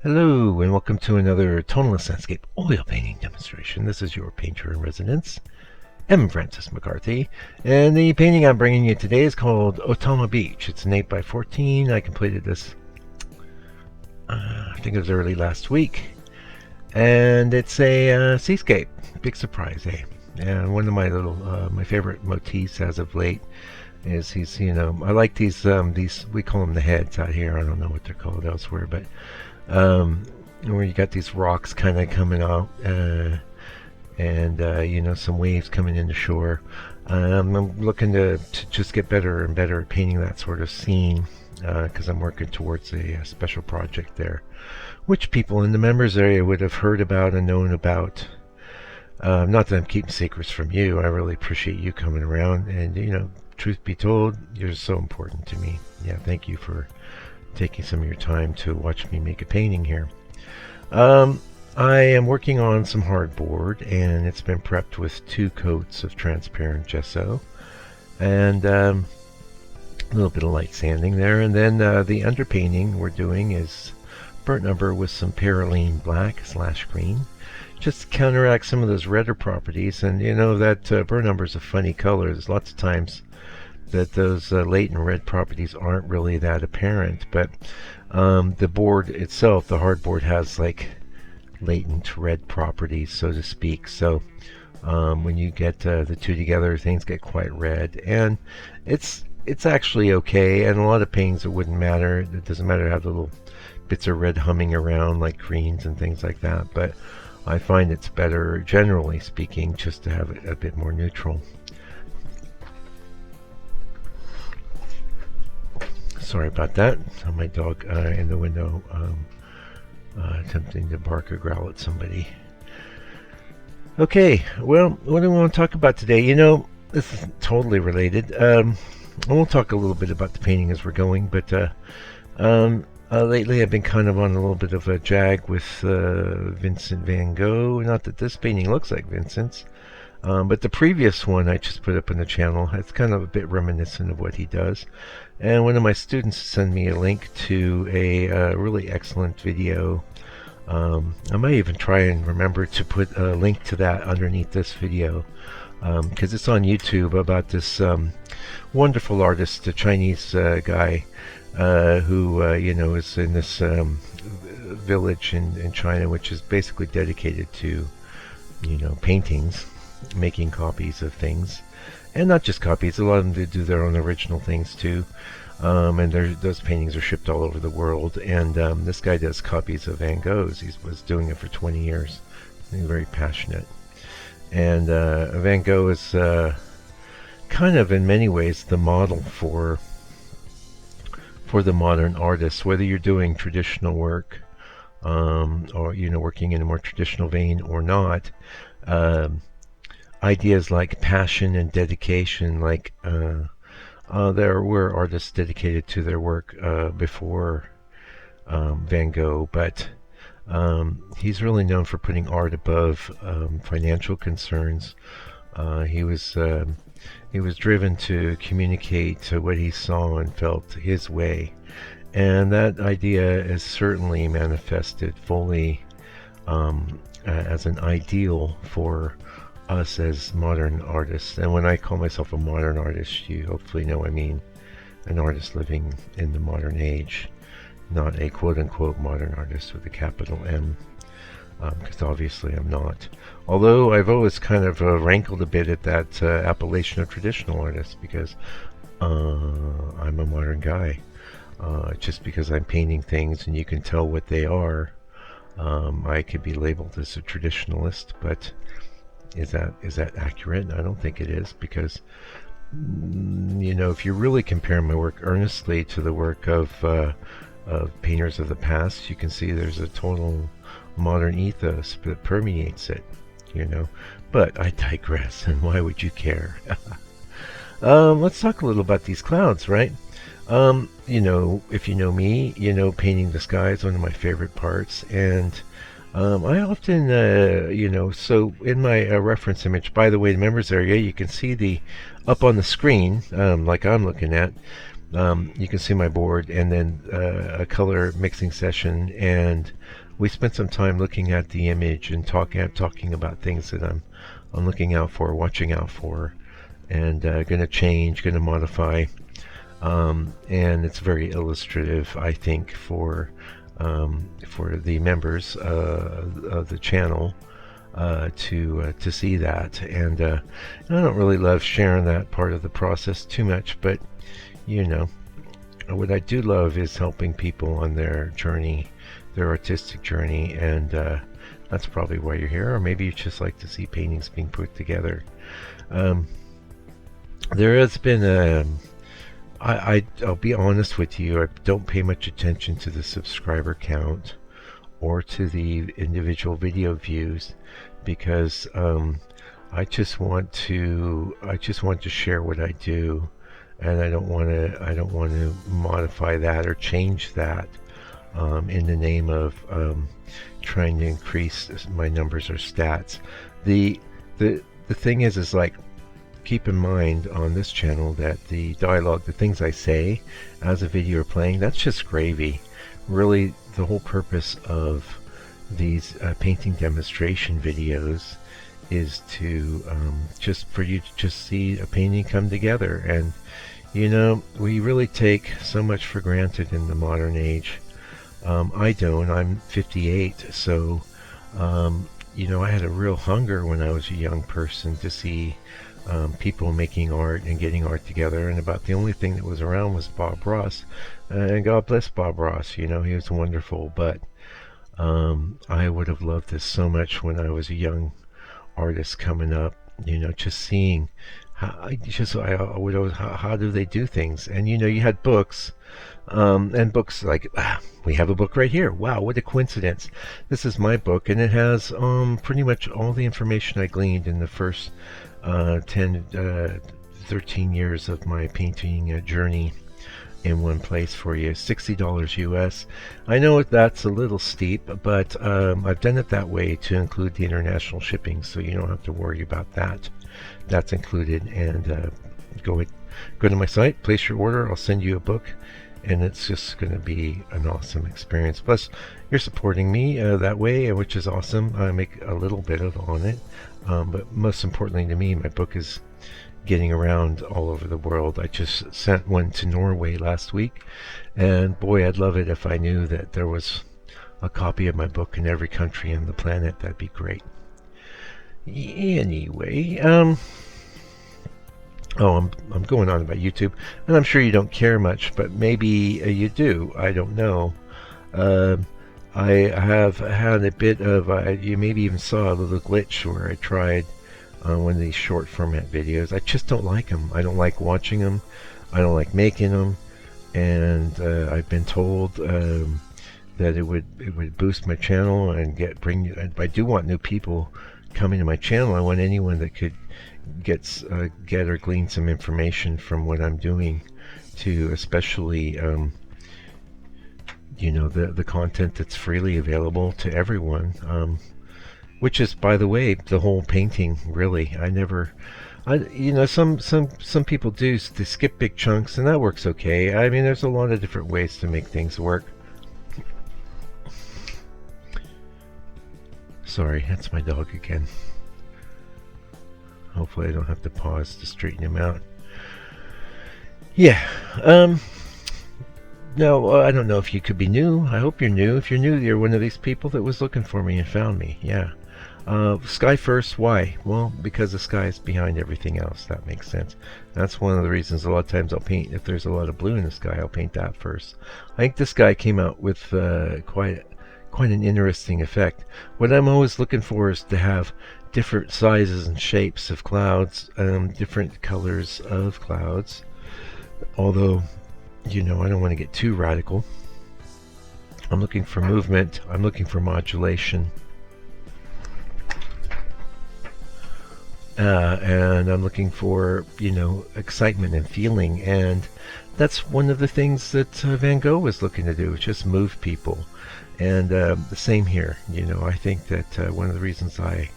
Hello, and welcome to another tonalist landscape oil painting demonstration. This is your painter in residence, M. Francis McCarthy, and the painting I'm bringing you today is called Otama Beach. It's an 8x14. I completed this, I think it was early last week, and it's a seascape. Big surprise, eh? And one of my my favorite motifs as of late is I like these, we call them the heads out here. I don't know what they're called elsewhere, but um, where you got these rocks kind of coming out, and some waves coming into shore. I'm looking to just get better and better at painting that sort of scene, because I'm working towards a special project there, which people in the members area would have heard about and known about. Not that I'm keeping secrets from you. I really appreciate you coming around, and truth be told, you're so important to me. Yeah, thank you for taking some of your time to watch me make a painting here. I am working on some hardboard, and it's been prepped with 2 coats of transparent gesso and a little bit of light sanding there. And then the underpainting we're doing is burnt umber with some perylene black / green, just to counteract some of those redder properties. And that burnt umber is a funny color. There's lots of times that those latent red properties aren't really that apparent, but the board itself, the hardboard, has like latent red properties, so to speak. So when you get the two together, things get quite red, and it's actually okay. And a lot of paintings, it wouldn't matter. It doesn't matter to have the little bits of red humming around like greens and things like that, but I find it's better, generally speaking, just to have it a bit more neutral. Sorry about that. My dog in the window attempting to bark or growl at somebody. Okay, well, what do we want to talk about today? This is totally related. I won't talk a little bit about the painting as we're going, but lately I've been kind of on a little bit of a jag with Vincent van Gogh. Not that this painting looks like Vincent's, but the previous one I just put up on the channel, it's kind of a bit reminiscent of what he does. And one of my students sent me a link to a really excellent video. I might even try and remember to put a link to that underneath this video, because it's on YouTube, about this wonderful artist, a Chinese guy who is in this village in China, which is basically dedicated to paintings, making copies of things. And not just copies, a lot of them do their own original things too. And those paintings are shipped all over the world. And this guy does copies of Van Gogh's. He was doing it for 20 years. He's very passionate. And Van Gogh is kind of, in many ways, the model for the modern artist. Whether you're doing traditional work, or working in a more traditional vein or not, ideas like passion and dedication, like there were artists dedicated to their work before Van Gogh, but he's really known for putting art above financial concerns. He was driven to communicate what he saw and felt his way, and that idea is certainly manifested fully as an ideal for us as modern artists. And when I call myself a modern artist, you hopefully know I mean an artist living in the modern age, not a quote-unquote modern artist with a capital M, because obviously I'm not. Although I've always kind of rankled a bit at that appellation of traditional artist, because I'm a modern guy. Just because I'm painting things and you can tell what they are, I could be labeled as a traditionalist, but is that accurate? I don't think it is, because if you really compare my work earnestly to the work of painters of the past, you can see there's a total modern ethos that permeates it. But I digress, and why would you care? Let's talk a little about these clouds, right? If you know me, painting the sky is one of my favorite parts, and I often, so in my reference image, by the way, the members area, you can see up on the screen, like I'm looking at, You can see my board, and then a color mixing session, and we spent some time looking at the image and talking about things that I'm looking out for, watching out for, and going to change, going to modify. And it's very illustrative, I think, for the members of the channel to see that. And I don't really love sharing that part of the process too much, but you know, what I do love is helping people on their journey, their artistic journey, and that's probably why you're here. Or maybe you just like to see paintings being put together. Um, there has been a I'll be honest with you, I don't pay much attention to the subscriber count or to the individual video views because I just want to share what I do, and I don't want to modify that or change that in the name of trying to increase my numbers or stats. The the thing is like, keep in mind on this channel that the dialogue, the things I say as a video are playing, that's just gravy. Really, the whole purpose of these painting demonstration videos is to just for you to just see a painting come together. And you know, we really take so much for granted in the modern age. I don't. I'm 58, so you know, I had a real hunger when I was a young person to see people making art and getting art together, and about the only thing that was around was Bob Ross. And God bless Bob Ross, you know, he was wonderful, but I would have loved this so much when I was a young artist coming up, you know, just seeing I would always, how do they do things? And you know, you had books, and books like, we have a book right here. Wow, what a coincidence. This is my book, and it has pretty much all the information I gleaned in the first 13 years of my painting journey in one place for you. $60 US. I know that's a little steep, but I've done it that way to include the international shipping, so you don't have to worry about that. That's included. And go to my site, place your order, I'll send you a book, and it's just going to be an awesome experience. Plus, you're supporting me that way, which is awesome. I make a little bit on it, but most importantly to me, my book is getting around all over the world. I just sent one to Norway last week, and boy, I'd love it if I knew that there was a copy of my book in every country on the planet. That'd be great. Anyway, oh, I'm going on about YouTube, and I'm sure you don't care much, but maybe you do. I don't know. I have had a bit of, you maybe even saw a little glitch where I tried one of these short format videos. I just don't like them. I don't like watching them. I don't like making them. And I've been told that it would boost my channel and I do want new people coming to my channel. I want anyone that could get or glean some information from what I'm doing, to especially you know, the content that's freely available to everyone, which is, by the way, the whole painting. Really, you know, some people do, they skip big chunks, and that works okay. I mean, there's a lot of different ways to make things work. Sorry, that's my dog again. Hopefully I don't have to pause to straighten him out. Yeah. No, I don't know if you could be new. I hope you're new. If you're new, you're one of these people that was looking for me and found me. Yeah. Sky first. Why? Well, because the sky is behind everything else. That makes sense. That's one of the reasons a lot of times I'll paint, if there's a lot of blue in the sky, I'll paint that first. I think this guy came out with quite an interesting effect. What I'm always looking for is to have different sizes and shapes of clouds, different colors of clouds. Although, you know, I don't want to get too radical. I'm looking for movement. I'm looking for modulation. And I'm looking for, you know, excitement and feeling. And that's one of the things that Van Gogh was looking to do, just move people. And the same here. You know, I think that one of the reasons I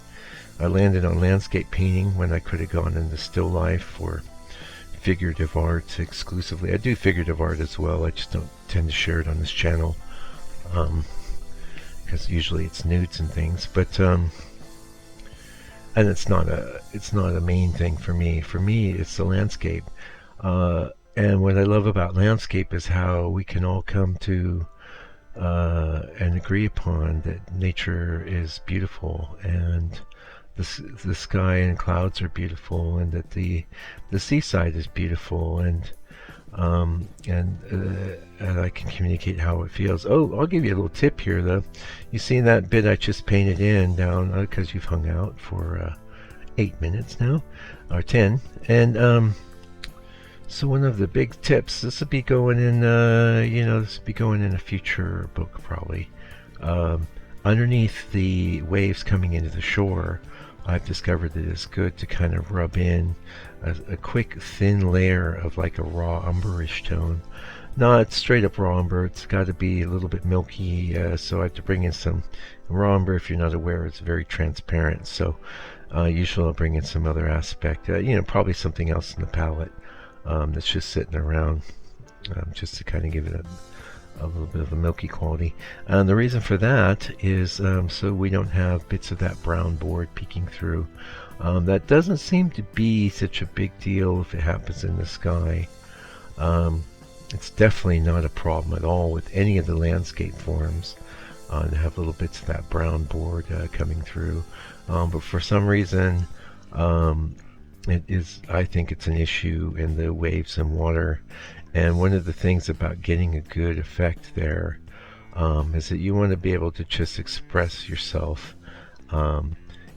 landed on landscape painting when I could have gone into still life for figurative art exclusively. I do figurative art as well. I just don't tend to share it on this channel because usually it's nudes and things. But and it's not a main thing for me. For me, it's the landscape. And what I love about landscape is how we can all come to and agree upon that nature is beautiful, and the sky and clouds are beautiful, and that the seaside is beautiful, and I can communicate how it feels. Oh, I'll give you a little tip here, though. You see that bit I just painted in down because you've hung out for 8 minutes now, or 10, and so one of the big tips. This will be going in, this will be going in a future book probably. Underneath the waves coming into the shore, I've discovered that it's good to kind of rub in a quick thin layer of like a raw umberish tone. Not straight up raw umber, it's got to be a little bit milky, so I have to bring in some raw umber. If you're not aware, it's very transparent, so usually I'll bring in some other aspect, probably something else in the palette that's just sitting around, just to kind of give it a little bit of a milky quality. And the reason for that is so we don't have bits of that brown board peeking through. That doesn't seem to be such a big deal if it happens in the sky. It's definitely not a problem at all with any of the landscape forms to have little bits of that brown board coming through. But for some reason, I think it's an issue in the waves and water. And one of the things about getting a good effect there is that you want to be able to just express yourself.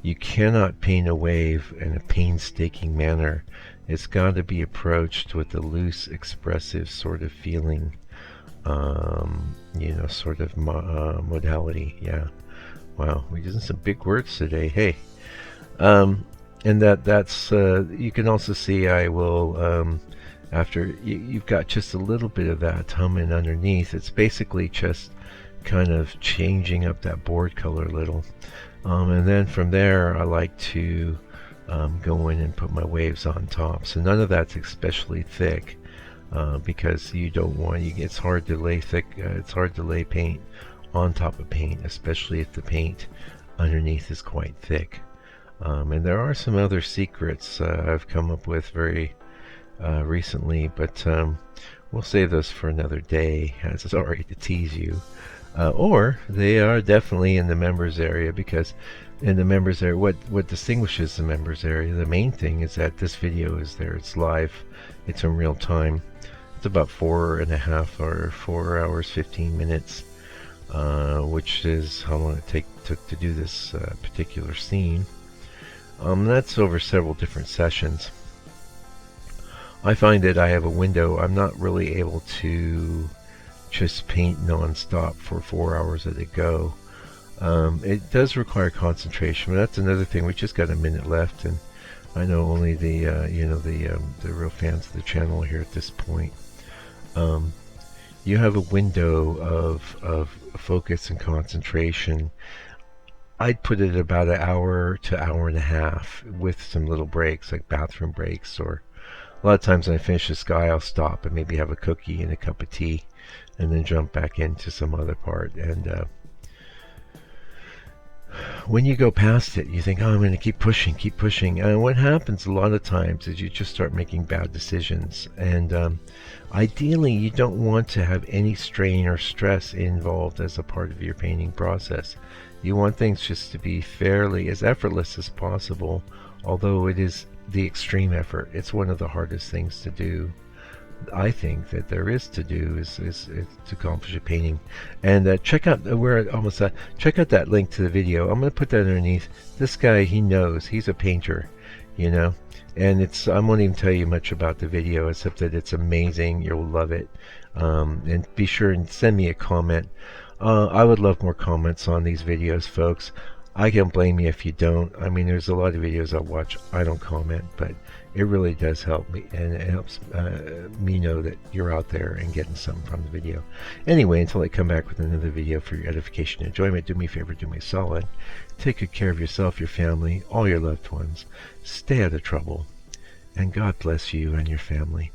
You cannot paint a wave in a painstaking manner. It's got to be approached with a loose, expressive sort of feeling, sort of modality. Yeah. Wow, we're using some big words today. Hey. And that's you can also see I will after you've got just a little bit of that humming underneath. It's basically just kind of changing up that board color a little, and then from there I like to go in and put my waves on top. So none of that's especially thick because you don't want it's hard to lay thick. It's hard to lay paint on top of paint, especially if the paint underneath is quite thick. And there are some other secrets I've come up with very recently, but we'll save those for another day, as it's already to tease you. Or they are definitely in the members area, because in the members area, what distinguishes the members area, the main thing is that this video is there. It's live. It's in real time. It's about 4.5 or 4 hours 15 minutes, which is how long it took to do this particular scene. That's over several different sessions. I find that I have a window. I'm not really able to just paint non-stop for 4 hours at a go. It does require concentration, but that's another thing. We just got a minute left, and I know only the real fans of the channel here at this point. You have a window of focus and concentration. I'd put it about an hour to hour and a half with some little breaks, like bathroom breaks, or a lot of times when I finish the sky, I'll stop and maybe have a cookie and a cup of tea, and then jump back into some other part. And when you go past it, you think, oh, I'm going to keep pushing. And what happens a lot of times is you just start making bad decisions. And ideally, you don't want to have any strain or stress involved as a part of your painting process. You want things just to be fairly as effortless as possible, although it is the extreme effort. It's one of the hardest things to do, I think, that there is to do is to accomplish a painting. And check out check out that link to the video. I'm going to put that underneath. This guy, he knows. He's a painter, and I won't even tell you much about the video except that it's amazing. You'll love it. And be sure and send me a comment. I would love more comments on these videos, folks. I can't blame you if you don't. I mean, there's a lot of videos I watch, I don't comment, but it really does help me, and it helps me know that you're out there and getting something from the video. Anyway, until I come back with another video for your edification and enjoyment, do me a favor, do me a solid. Take good care of yourself, your family, all your loved ones. Stay out of trouble, and God bless you and your family.